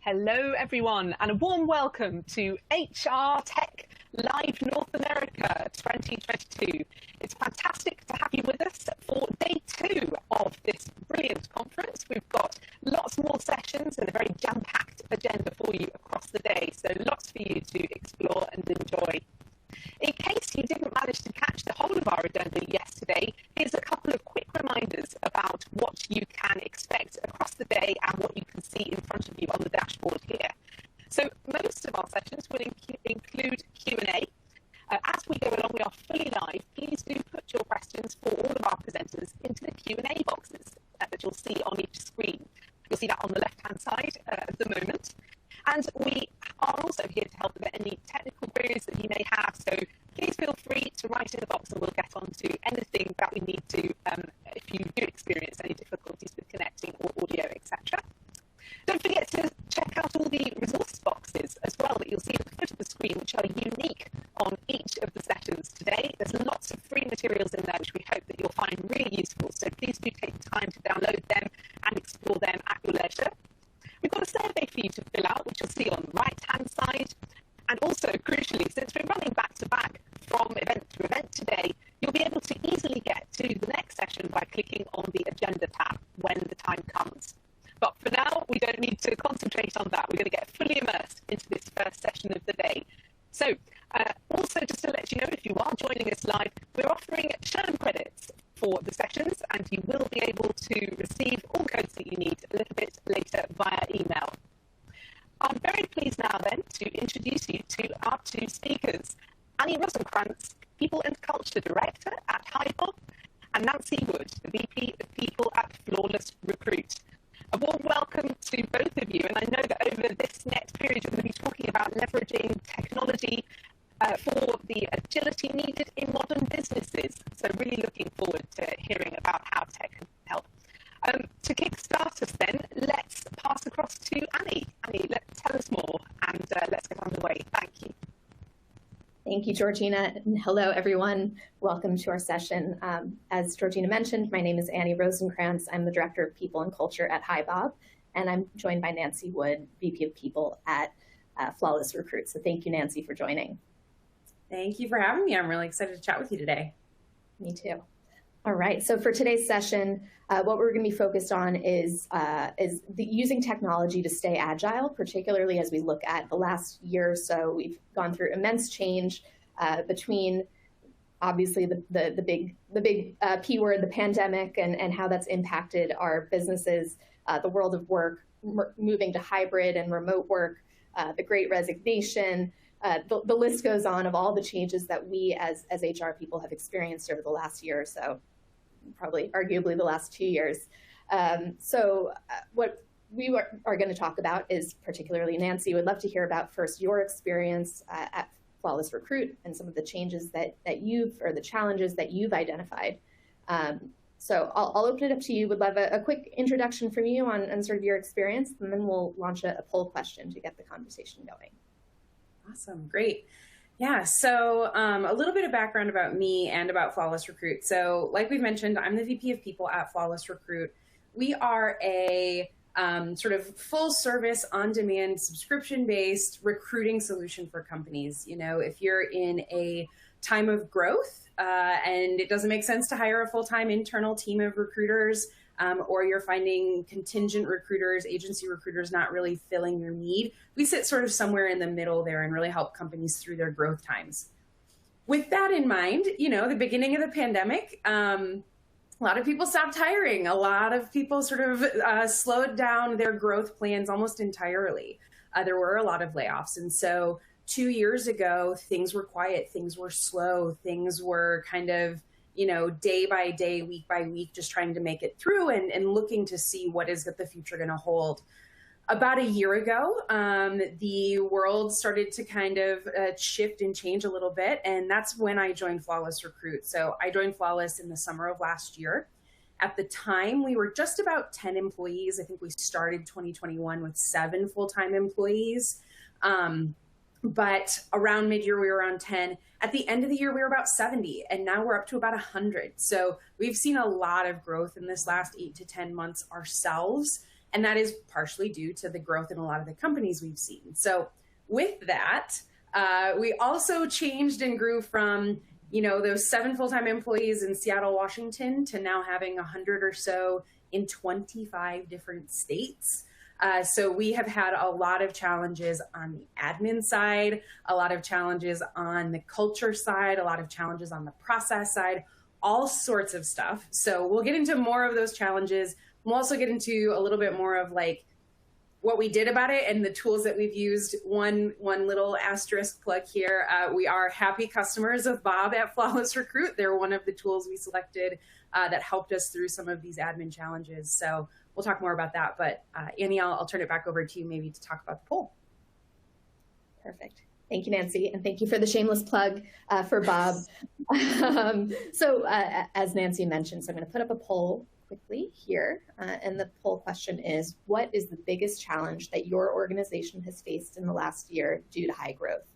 Hello, everyone, and a warm welcome to HR Tech Live North America 2022. It's fantastic to have you with us for day 2 of this brilliant conference. We've got lots more sessions and a very jam-packed agenda for you across the day, so lots for you to explore and enjoy. In case you didn't manage to catch the whole of our agenda yesterday, here's a couple of quick reminders about what you can expect across the day and what you can see in front of you on the dashboard here. So most of our sessions will include Q&A. As we go along, we are fully live. Please do put your questions for all of our presenters into the Q&A boxes that you'll see on each screen. You'll see that on the left-hand side at the moment. And we are also here to help with any technical queries that you may have. So please feel free to write in the box and we'll get on to anything that we need to if you do experience any difficulties with connecting or audio, etc. Don't forget to check out all the resource boxes as well that you'll see at the foot of the screen, which are unique on each of the sessions today. There's lots of free materials in there, which we hope that you'll find really useful. So please do take the time to download them and explore them at your leisure. We've got a survey for you to fill out, which you'll see on the right-hand side. And also, crucially, since we're running back-to-back from event to event today, you'll be able to easily get to the next session by clicking on the Agenda tab when the time comes. But for now, we don't need to concentrate on that. We're going to get fully immersed into this first session of the day. So, also just to let you know, if you are joining us live, we're offering Sherm credits for the sessions, and you will be able to receive all the codes that you need a little bit later via email. I'm very pleased now then to introduce you to our 2 speakers, Annie Rosencrans, People and Culture Director at HiBob, and Nancy Wood, the VP of People at Flawless Recruit. A warm welcome to both of you, and I know that over this next period you're going to be talking about leveraging technology for the agility needed in modern businesses. So really looking forward to hearing about how tech can help. To kickstart us then, let's pass across to Annie. Annie, let's tell us more and let's get underway. Thank you. Thank you, Georgina. And hello, everyone. Welcome to our session. As Georgina mentioned, my name is Annie Rosencrans. I'm the Director of People and Culture at HiBob, and I'm joined by Nancy Wood, VP of People at Flawless Recruit. So thank you, Nancy, for joining. Thank you for having me. I'm really excited to chat with you today. Me too. All right. So for today's session, what we're going to be focused on is using technology to stay agile, particularly as we look at the last year or so. We've gone through immense change between, obviously, the big P word, the pandemic, and how that's impacted our businesses, the world of work, moving to hybrid and remote work, the Great Resignation. The list goes on of all the changes that we as HR people have experienced over the last year or so, probably arguably the last 2 years. What we are going to talk about is, particularly Nancy, would love to hear about first your experience at Flawless Recruit and some of the changes that or the challenges that you've identified. So I'll open it up to you. Would love a quick introduction from you on sort of your experience, and then we'll launch a poll question to get the conversation going. Awesome. Great. Yeah. So a little bit of background about me and about Flawless Recruit. So like we've mentioned, I'm the VP of People at Flawless Recruit. We are a sort of full service, on-demand, subscription-based recruiting solution for companies. You know, if you're in a time of growth and it doesn't make sense to hire a full-time internal team of recruiters, or you're finding contingent recruiters, agency recruiters not really filling your need, we sit sort of somewhere in the middle there and really help companies through their growth times. With that in mind, you know, the beginning of the pandemic, a lot of people stopped hiring. A lot of people sort of slowed down their growth plans almost entirely. There were a lot of layoffs. And so 2 years ago, things were quiet, things were slow, things were kind of, you know, day by day, week by week, just trying to make it through and looking to see what is the future going to hold. About a year ago, the world started to kind of shift and change a little bit, and that's when I joined Flawless Recruit. So I joined Flawless in the summer of last year. At the time, we were just about 10 employees. I think we started 2021 with 7 full-time employees. But around mid-year, we were around 10. At the end of the year, we were about 70, and now we're up to about 100. So we've seen a lot of growth in this last 8 to 10 months ourselves. And that is partially due to the growth in a lot of the companies we've seen. So with that, we also changed and grew from, those 7 full-time employees in Seattle, Washington, to now having 100 or so in 25 different states. So we have had a lot of challenges on the admin side, a lot of challenges on the culture side, a lot of challenges on the process side, all sorts of stuff. So we'll get into more of those challenges. We'll also get into a little bit more of like what we did about it and the tools that we've used. One little asterisk plug here. We are happy customers of Bob at Flawless Recruit. They're one of the tools we selected that helped us through some of these admin challenges. So we'll talk more about that. But Annie, I'll turn it back over to you maybe to talk about the poll. Perfect. Thank you, Nancy. And thank you for the shameless plug for Bob. So as Nancy mentioned, so I'm going to put up a poll quickly here. And the poll question is, what is the biggest challenge that your organization has faced in the last year due to high growth?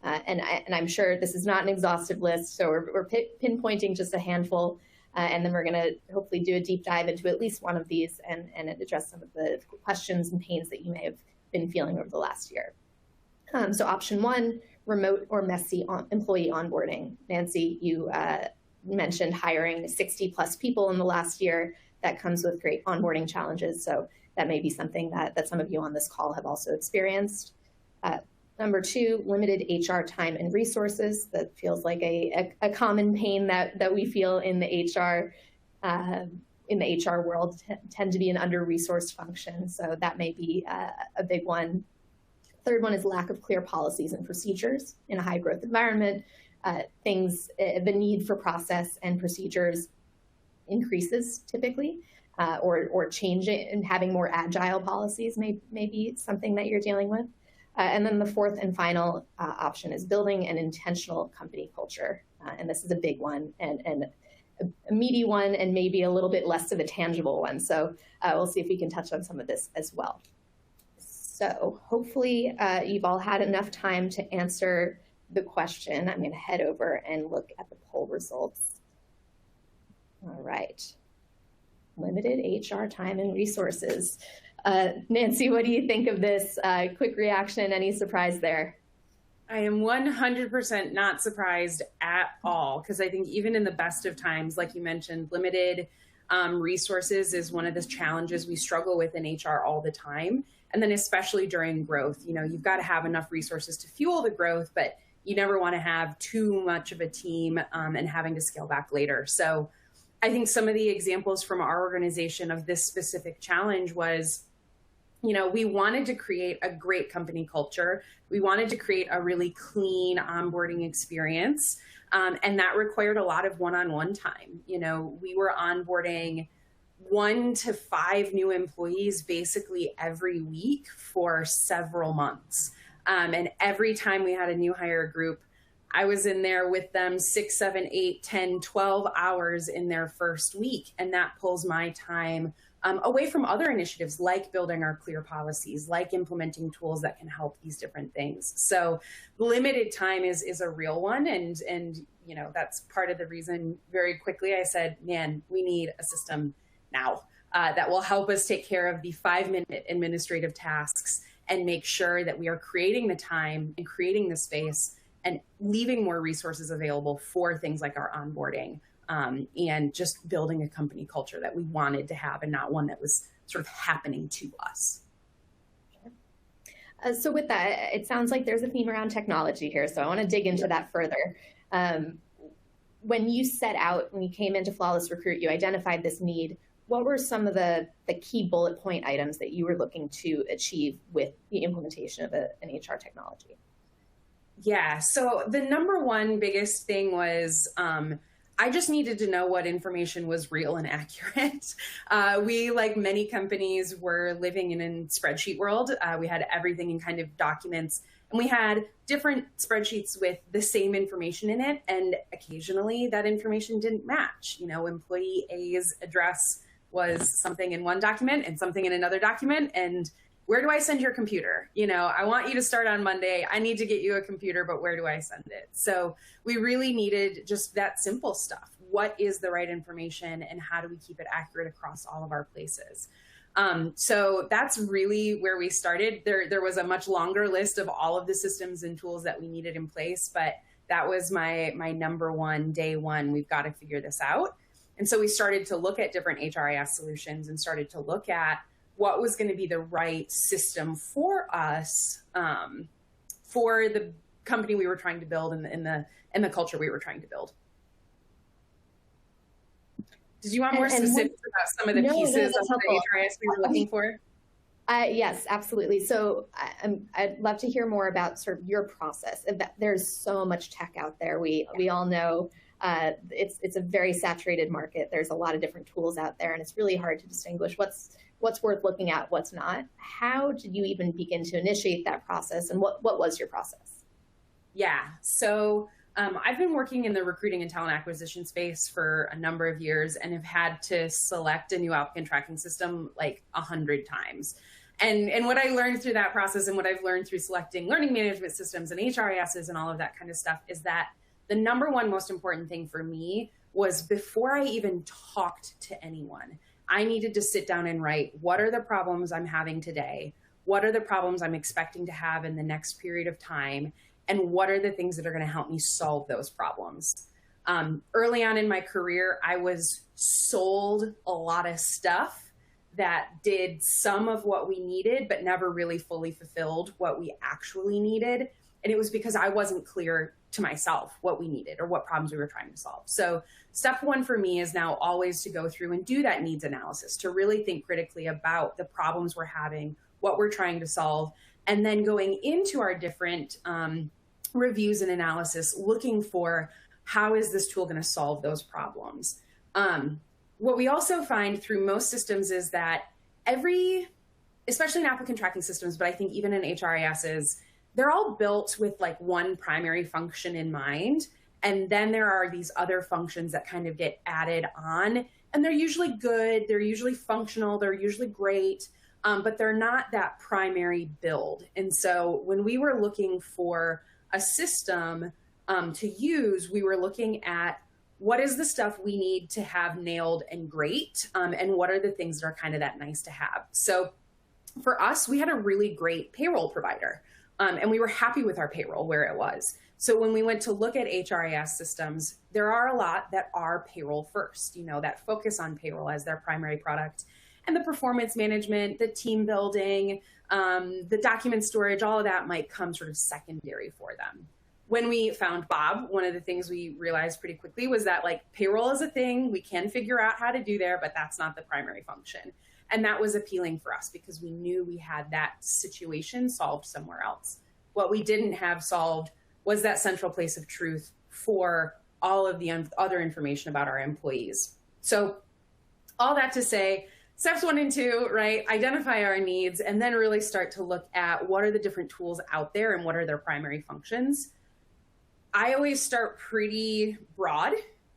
And I'm sure this is not an exhaustive list, so we're pinpointing just a handful. And then we're going to hopefully do a deep dive into at least one of these and address some of the questions and pains that you may have been feeling over the last year. So option 1, remote or messy employee onboarding. Nancy, you mentioned hiring 60 plus people in the last year. That comes with great onboarding challenges. So that may be something that some of you on this call have also experienced. Number 2, limited HR time and resources. That feels like a common pain that we feel in the HR world, tend to be an under-resourced function. So that may be a big one. Third one is lack of clear policies and procedures in a high growth environment. The need for process and procedures increases typically, or change it, and having more agile policies may be something that you're dealing with. And then the fourth and final option is building an intentional company culture. And this is a big one and a meaty one, and maybe a little bit less of a tangible one. So we'll see if we can touch on some of this as well. So hopefully you've all had enough time to answer the question. I'm going to head over and look at the poll results. All right. Limited HR time and resources. Nancy, what do you think of this? Quick reaction, any surprise there? I am 100% not surprised at all, because I think even in the best of times, like you mentioned, limited resources is one of the challenges we struggle with in HR all the time. And then especially during growth, you've got to have enough resources to fuel the growth, but you never want to have too much of a team and having to scale back later. So I think some of the examples from our organization of this specific challenge was, we wanted to create a great company culture. We wanted to create a really clean onboarding experience. And that required a lot of one-on-one time. We were onboarding 1 to 5 new employees basically every week for several months. And every time we had a new hire group, I was in there with them 6, 7, 8, 10, 12 hours in their first week. And that pulls my time away from other initiatives like building our clear policies, like implementing tools that can help these different things. So limited time is a real one. And that's part of the reason very quickly I said, man, we need a system now that will help us take care of the 5-minute administrative tasks and make sure that we are creating the time and creating the space and leaving more resources available for things like our onboarding and just building a company culture that we wanted to have and not one that was sort of happening to us. So with that, it sounds like there's a theme around technology here. So I want to dig into that further. When you came into Flawless Recruit, you identified this need. What were some of the key bullet point items that you were looking to achieve with the implementation of an HR technology? Yeah, so the number one biggest thing was I just needed to know what information was real and accurate. We, like many companies, were living in a spreadsheet world. We had everything in kind of documents, and we had different spreadsheets with the same information in it, and occasionally that information didn't match. Employee A's address was something in one document and something in another document, and where do I send your computer? I want you to start on Monday. I need to get you a computer, but where do I send it? So we really needed just that simple stuff. What is the right information and how do we keep it accurate across all of our places? So that's really where we started. There was a much longer list of all of the systems and tools that we needed in place, but that was my number one, day one, we've got to figure this out. And so we started to look at different HRIS solutions and started to look at what was going to be the right system for us, for the company we were trying to build and the culture we were trying to build. Did you want more specifics about some of the pieces of the HRIS we were looking for? Yes, absolutely. So I'd love to hear more about sort of your process. There's so much tech out there. We all know it's a very saturated market. There's a lot of different tools out there, and it's really hard to distinguish what's worth looking at, what's not. How did you even begin to initiate that process, and what was your process? Yeah, so I've been working in the recruiting and talent acquisition space for a number of years and have had to select a new applicant tracking system like 100 times. And what I learned through that process and what I've learned through selecting learning management systems and HRISs and all of that kind of stuff is that the number one most important thing for me was, before I even talked to anyone, I needed to sit down and write, what are the problems I'm having today? What are the problems I'm expecting to have in the next period of time? And what are the things that are going to help me solve those problems? Early on in my career, I was sold a lot of stuff that did some of what we needed, but never really fully fulfilled what we actually needed. And it was because I wasn't clear to myself what we needed or what problems we were trying to solve. So step one for me is now always to go through and do that needs analysis, to really think critically about the problems we're having, what we're trying to solve, and then going into our different reviews and analysis, looking for how is this tool going to solve those problems. What we also find through most systems is that especially in applicant tracking systems, but I think even in HRISs, they're all built with like one primary function in mind. And then there are these other functions that kind of get added on, and they're usually good, they're usually functional, they're usually great, but they're not that primary build. And so when we were looking for a system to use, we were looking at what is the stuff we need to have nailed and great, and what are the things that are kind of that nice to have. So for us, we had a really great payroll provider, and we were happy with our payroll where it was. So when we went to look at HRIS systems, there are a lot that are payroll first, that focus on payroll as their primary product, and the performance management, the team building, the document storage, all of that might come sort of secondary for them. When we found Bob, one of the things we realized pretty quickly was that like payroll is a thing we can figure out how to do there, but that's not the primary function. And that was appealing for us because we knew we had that situation solved somewhere else. What we didn't have solved was that central place of truth for all of the other information about our employees. So all that to say, steps 1 and 2, right? Identify our needs, and then really start to look at what are the different tools out there and what are their primary functions. I always start pretty broad.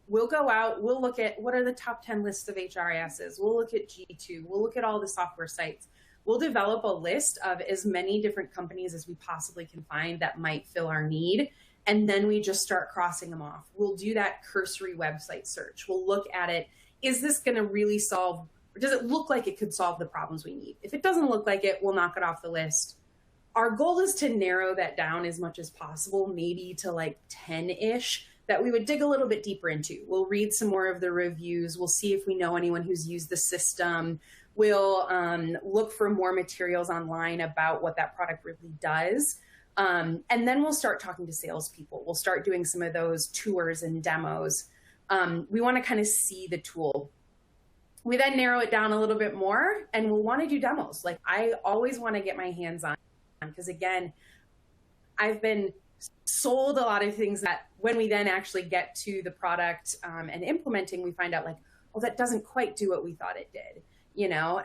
We'll go out, we'll look at what are the top 10 lists of HRISs. We'll look at G2, we'll look at all the software sites. We'll develop a list of as many different companies as we possibly can find that might fill our need. And then we just start crossing them off. We'll do that cursory website search. We'll look at it. Is this going to really solve, or does it look like it could solve the problems we need? If it doesn't look like it, we'll knock it off the list. Our goal is to narrow that down as much as possible, maybe to like 10-ish, that we would dig a little bit deeper into. We'll read some more of the reviews. We'll see if we know anyone who's used the system. We'll look for more materials online about what that product really does. And then we'll start talking to salespeople. We'll start doing some of those tours and demos. We want to kind of see the tool. We then narrow it down a little bit more, and we'll want to do demos. Like I always want to get my hands on, because again, I've been sold a lot of things that when we then actually get to the product and implementing, we find out like, oh, that doesn't quite do what we thought it did,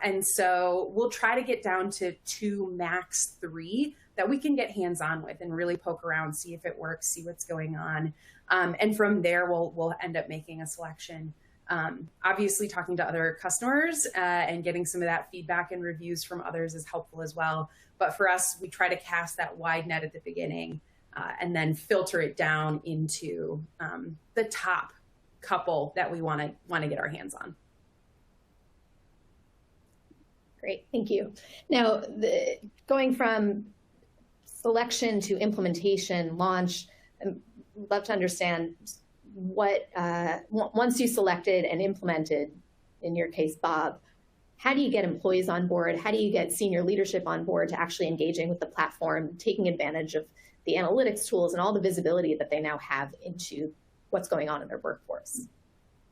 And so we'll try to get down to 2, max 3 that we can get hands-on with and really poke around, see if it works, see what's going on. And from there, we'll end up making a selection. Obviously, talking to other customers and getting some of that feedback and reviews from others is helpful as well. But for us, we try to cast that wide net at the beginning and then filter it down into the top couple that we want to get our hands on. Great, thank you. Now, going from selection to implementation, launch, I'd love to understand what, once you selected and implemented, in your case, Bob, how do you get employees on board? How do you get senior leadership on board to actually engaging with the platform, taking advantage of the analytics tools and all the visibility that they now have into what's going on in their workforce?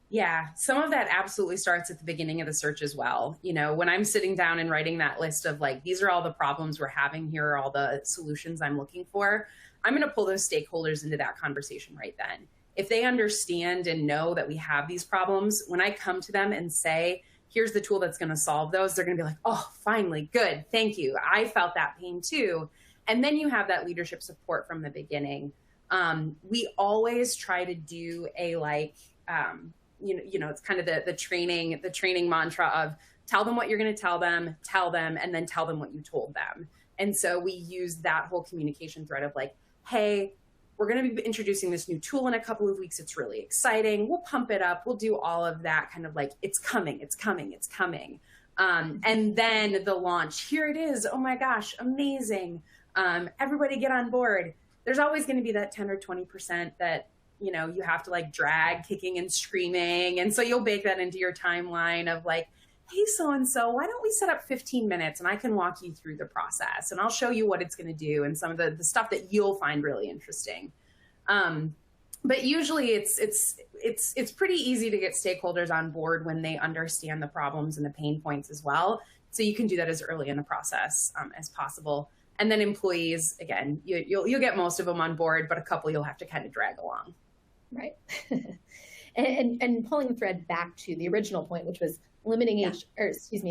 Yeah, some of that absolutely starts at the beginning of the search as well. You know, when I'm sitting down and writing that list of like, these are all the problems we're having, here are all the solutions I'm looking for, I'm going to pull those stakeholders into that conversation right then. If they understand and know that we have these problems, when I come to them and say, here's the tool that's going to solve those, they're going to be like, oh, finally, good, thank you. I felt that pain too. And then you have that leadership support from the beginning. We always try to do a it's kind of the training mantra of tell them what you're going to tell them, and then tell them what you told them. And so we use that whole communication thread of like, hey, we're going to be introducing this new tool in a couple of weeks. It's really exciting. We'll pump it up. We'll do all of that kind of like, it's coming, it's coming, it's coming. And then the launch, here it is. Oh my gosh, amazing. Everybody get on board. There's always going to be that 10 or 20% that, you know, you have to like drag kicking and screaming. And so you'll bake that into your timeline of like, hey, so-and-so, why don't we set up 15 minutes and I can walk you through the process and I'll show you what it's going to do and some of the stuff that you'll find really interesting. But usually it's pretty easy to get stakeholders on board when they understand the problems and the pain points as well. So you can do that as early in the process as possible. And then employees, again, you'll get most of them on board, but a couple you'll have to kind of drag along. Right. and pulling the thread back to the original point, which was limiting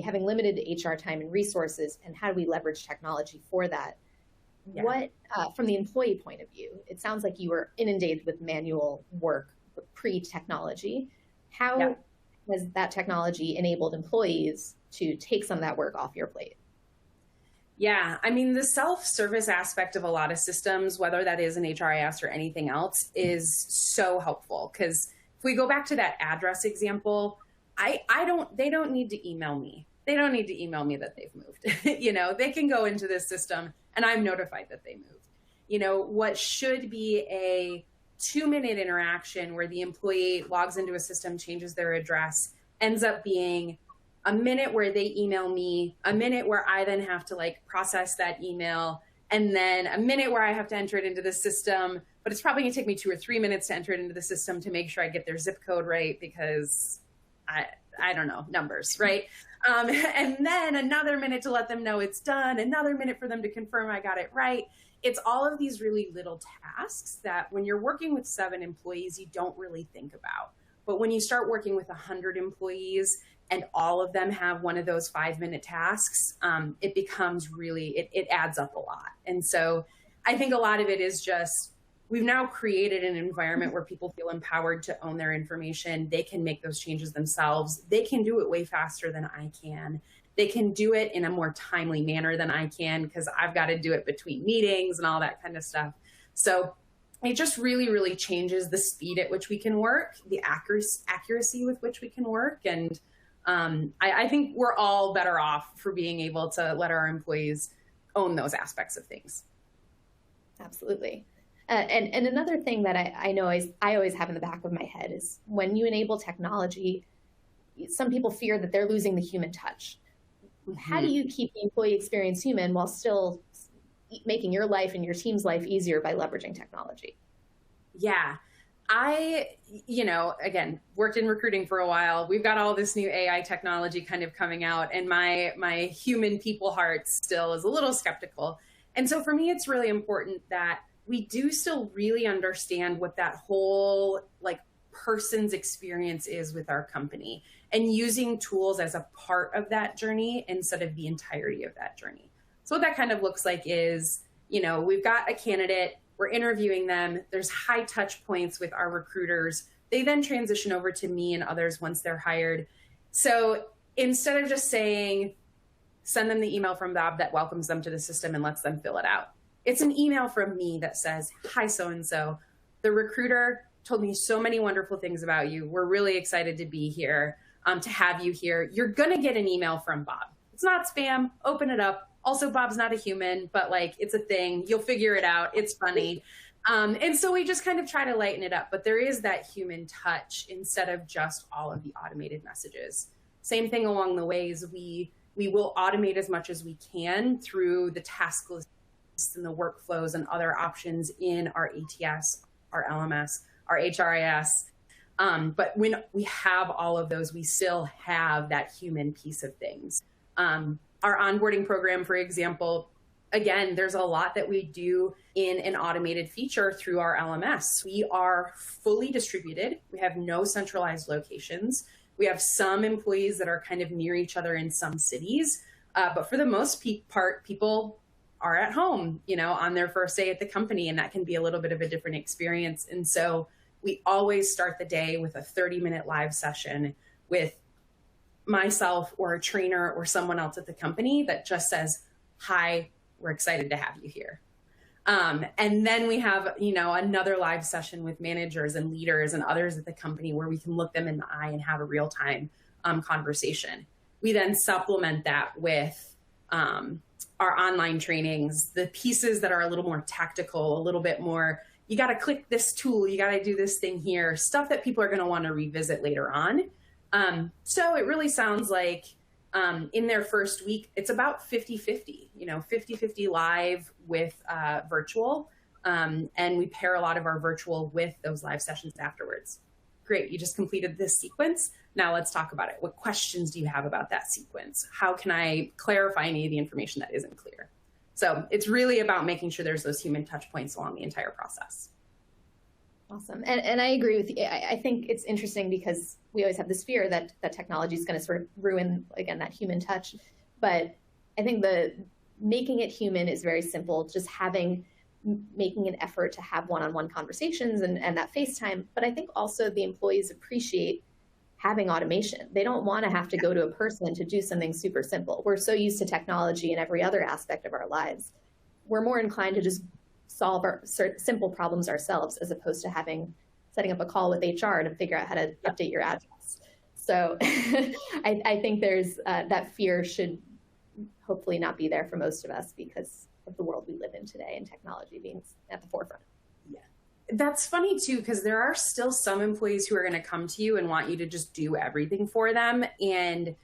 having limited HR time and resources, and how do we leverage technology for that? Yeah. What, from the employee point of view, it sounds like you were inundated with manual work pre-technology. How has that technology enabled employees to take some of that work off your plate? Yeah, I mean, the self-service aspect of a lot of systems, whether that is an HRIS or anything else, is so helpful. Because if we go back to that address example, they don't need to email me. They don't need to email me that they've moved. You know, they can go into this system and I'm notified that they moved. You know, what should be a 2-minute interaction where the employee logs into a system, changes their address, ends up being a minute where they email me, a minute where I then have to like process that email, and then a minute where I have to enter it into the system, but it's probably gonna take me 2 or 3 minutes to enter it into the system to make sure I get their zip code right because I don't know, numbers, right? And then another minute to let them know it's done, another minute for them to confirm I got it right. It's all of these really little tasks that when you're working with 7 employees, you don't really think about. But when you start working with 100 employees and all of them have one of those 5-minute tasks, it becomes really, it adds up a lot. And so I think a lot of it is just, we've now created an environment where people feel empowered to own their information. They can make those changes themselves. They can do it way faster than I can. They can do it in a more timely manner than I can because I've got to do it between meetings and all that kind of stuff. So it just really, really changes the speed at which we can work, the accuracy with which we can work. And I think we're all better off for being able to let our employees own those aspects of things. Absolutely. And another thing that I know I always have in the back of my head is when you enable technology, some people fear that they're losing the human touch. Mm-hmm. How do you keep the employee experience human while still making your life and your team's life easier by leveraging technology? Yeah. Again, worked in recruiting for a while. We've got all this new AI technology kind of coming out, and my human people heart still is a little skeptical. And so for me, it's really important that we do still really understand what that whole like person's experience is with our company, and using tools as a part of that journey instead of the entirety of that journey. So what that kind of looks like is, we've got a candidate, we're interviewing them, there's high touch points with our recruiters. They then transition over to me and others once they're hired. So instead of just saying, send them the email from Bob that welcomes them to the system and lets them fill it out, it's an email from me that says, hi, so-and-so. The recruiter told me so many wonderful things about you. We're really excited to be here, to have you here. You're going to get an email from Bob. It's not spam. Open it up. Also, Bob's not a human, but like, it's a thing. You'll figure it out. It's funny. And so we just kind of try to lighten it up, but there is that human touch instead of just all of the automated messages. Same thing along the ways we will automate as much as we can through the task lists and the workflows and other options in our ATS, our LMS, our HRIS. But when we have all of those, we still have that human piece of things. Our onboarding program, for example, again, there's a lot that we do in an automated feature through our LMS. We are fully distributed. We have no centralized locations. We have some employees that are kind of near each other in some cities. But for the most part, people are at home, on their first day at the company, and that can be a little bit of a different experience. And so we always start the day with a 30-minute live session with myself or a trainer or someone else at the company that just says, hi, we're excited to have you here. And then we have, another live session with managers and leaders and others at the company where we can look them in the eye and have a real-time conversation. We then supplement that with our online trainings, the pieces that are a little more tactical, a little bit more, you got to click this tool, you got to do this thing here, stuff that people are going to want to revisit later on. So it really sounds like in their first week, it's about 50-50, 50-50 live with virtual. And we pair a lot of our virtual with those live sessions afterwards. Great, you just completed this sequence. Now let's talk about it. What questions do you have about that sequence? How can I clarify any of the information that isn't clear? So it's really about making sure there's those human touch points along the entire process. Awesome. And I agree with you. I think it's interesting because we always have this fear that technology is going to sort of ruin, again, that human touch. But I think making it human is very simple, just making an effort to have one-on-one conversations and that FaceTime. But I think also the employees appreciate having automation. They don't want to have to go to a person to do something super simple. We're so used to technology in every other aspect of our lives. We're more inclined to just solve our simple problems ourselves as opposed to setting up a call with HR to figure out how to update your address. So I think there's that fear should hopefully not be there for most of us because of the world we live in today and technology being at the forefront. Yeah, that's funny too, because there are still some employees who are going to come to you and want you to just do everything for them. And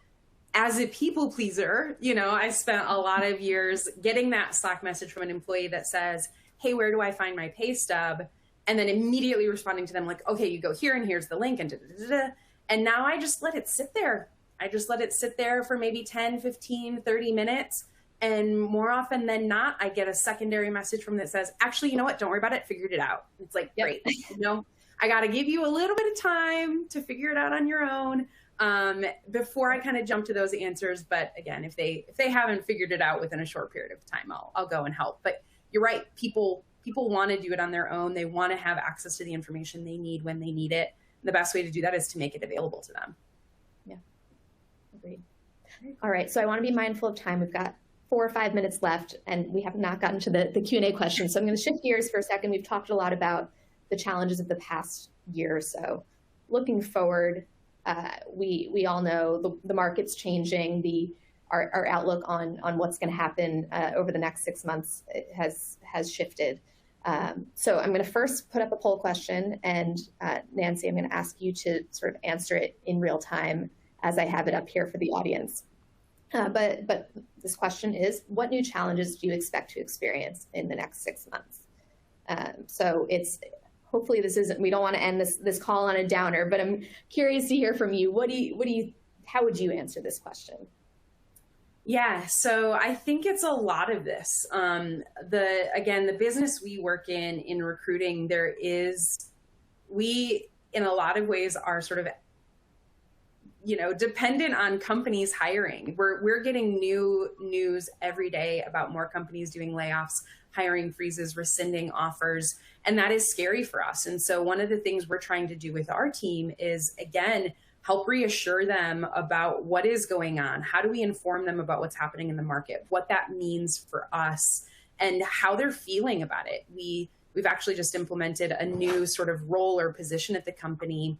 as a people pleaser, I spent a lot of years getting that Slack message from an employee that says, hey, where do I find my pay stub? And then immediately responding to them like, okay, you go here and here's the link and And now I just let it sit there. I just let it sit there for maybe 10, 15, 30 minutes. And more often than not, I get a secondary message from them that says, actually, you know what? Don't worry about it. Figured it out. It's like, great. I got to give you a little bit of time to figure it out on your own before I kind of jump to those answers. But again, if they haven't figured it out within a short period of time, I'll go and help. But you're right. People want to do it on their own. They want to have access to the information they need when they need it. And the best way to do that is to make it available to them. Yeah, agreed. All right. So I want to be mindful of time. We've got 4 or 5 minutes left, and we have not gotten to the Q&A questions. So I'm going to shift gears for a second. We've talked a lot about the challenges of the past year or so. Looking forward, we all know the market's changing. Our outlook on what's going to happen over the next 6 months has shifted. So I'm going to first put up a poll question, and Nancy, I'm going to ask you to sort of answer it in real time as I have it up here for the audience. But this question is, what new challenges do you expect to experience in the next 6 months? So hopefully we don't want to end this call on a downer, but I'm curious to hear from you. How would you answer this question? Yeah, so I think it's a lot of this. The business we work in recruiting, we in a lot of ways are sort of, dependent on companies hiring. We're getting new news every day about more companies doing layoffs, hiring freezes, rescinding offers, and that is scary for us. And so one of the things we're trying to do with our team is, again, help reassure them about what is going on. How do we inform them about what's happening in the market, what that means for us, and how they're feeling about it. We've actually just implemented a new sort of role or position at the company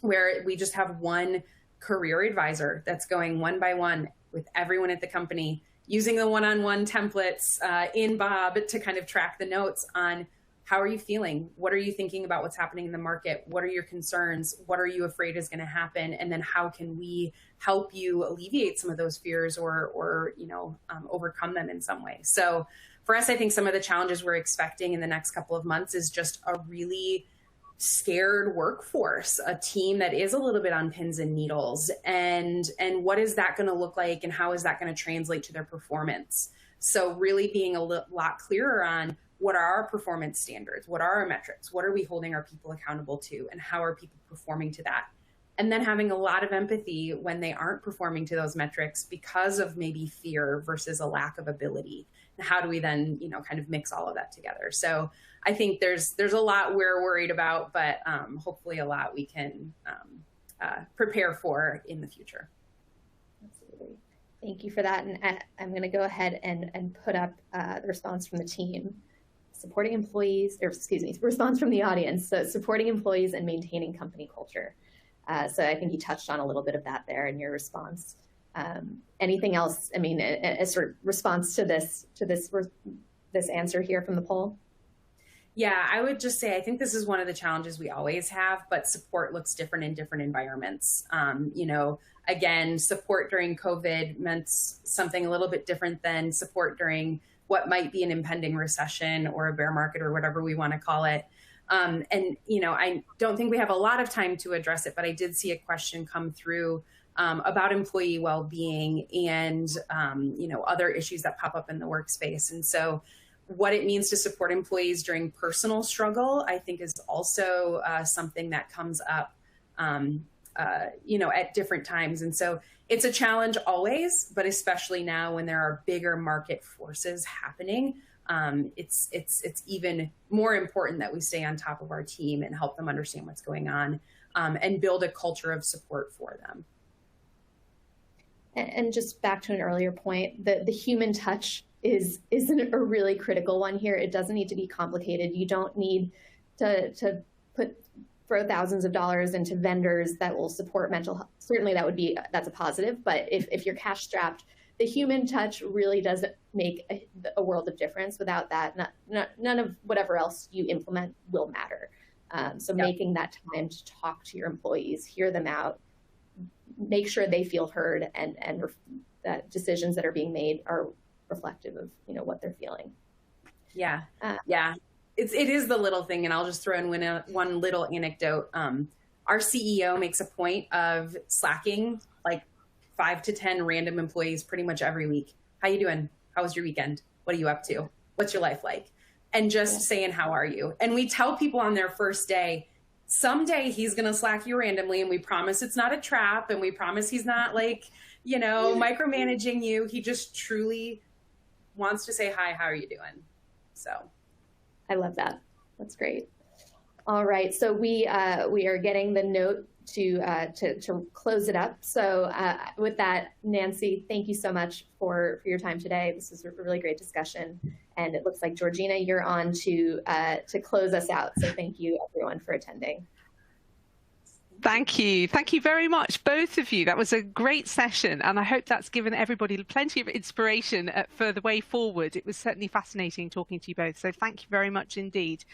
where we just have one career advisor that's going one by one with everyone at the company, using the one-on-one templates in Bob to kind of track the notes on how are you feeling? What are you thinking about what's happening in the market? What are your concerns? What are you afraid is going to happen? And then how can we help you alleviate some of those fears or overcome them in some way? So for us, I think some of the challenges we're expecting in the next couple of months is just a really scared workforce, a team that is a little bit on pins and needles. And what is that going to look like? And how is that going to translate to their performance? So really being a lot clearer on what are our performance standards? What are our metrics? What are we holding our people accountable to? And how are people performing to that? And then having a lot of empathy when they aren't performing to those metrics because of maybe fear versus a lack of ability. And how do we then, kind of mix all of that together? So I think there's a lot we're worried about, but hopefully a lot we can prepare for in the fueture. Absolutely. Thank you for that. And I'm going to go ahead and put up the response from the team. Supporting employees, response from the audience. So supporting employees and maintaining company culture. So I think you touched on a little bit of that there in your response. Anything else? I mean, a sort of response to this answer here from the poll? Yeah, I would just say I think this is one of the challenges we always have, but support looks different in different environments. Again, support during COVID meant something a little bit different than support during what might be an impending recession or a bear market or whatever we want to call it. I don't think we have a lot of time to address it, but I did see a question come through about employee well-being and, other issues that pop up in the workspace. And so what it means to support employees during personal struggle, I think is also something that comes up, at different times. And so it's a challenge always, but especially now when there are bigger market forces happening, it's even more important that we stay on top of our team and help them understand what's going on and build a culture of support for them. And just back to an earlier point, the human touch isn't a really critical one here. It doesn't need to be complicated. You don't need to throw thousands of dollars into vendors that will support mental health. Certainly that's a positive, but if you're cash strapped, the human touch really does make a world of difference. Without that, none of whatever else you implement will matter. So making that time to talk to your employees, hear them out, make sure they feel heard, and that decisions that are being made are reflective of what they're feeling. Yeah. It is the little thing, and I'll just throw in one little anecdote. Our CEO makes a point of slacking like 5 to 10 random employees pretty much every week. How you doing? How was your weekend? What are you up to? What's your life like? And just saying, how are you? And we tell people on their first day, someday he's going to slack you randomly, and we promise it's not a trap, and we promise he's not micromanaging you. He just truly wants to say, hi, how are you doing? So I love that. That's great. All right. So we are getting the note to close it up. So with that, Nancy, thank you so much for your time today. This was a really great discussion. And it looks like, Georgina, you're on to close us out. So thank you, everyone, for attending. Thank you. Thank you very much, both of you. That was a great session, and I hope that's given everybody plenty of inspiration for the way forward. It was certainly fascinating talking to you both, so thank you very much indeed.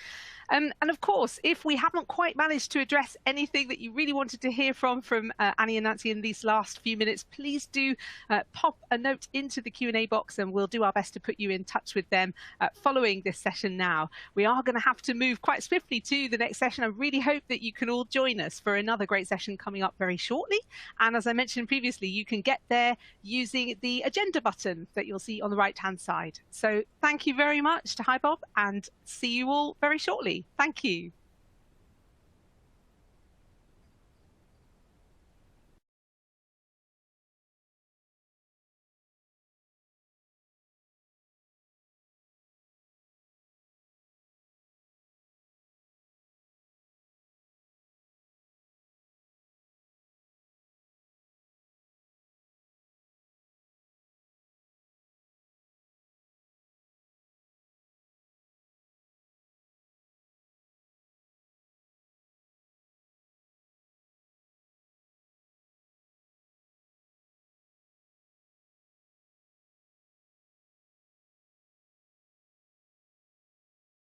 And of course, if we haven't quite managed to address anything that you really wanted to hear from Annie and Nancy in these last few minutes, please do pop a note into the Q&A box, and we'll do our best to put you in touch with them following this session now. We are going to have to move quite swiftly to the next session. I really hope that you can all join us for another great session coming up very shortly. And as I mentioned previously, you can get there using the agenda button that you'll see on the right-hand side. So thank you very much to HiBob, and see you all very shortly. Thank you.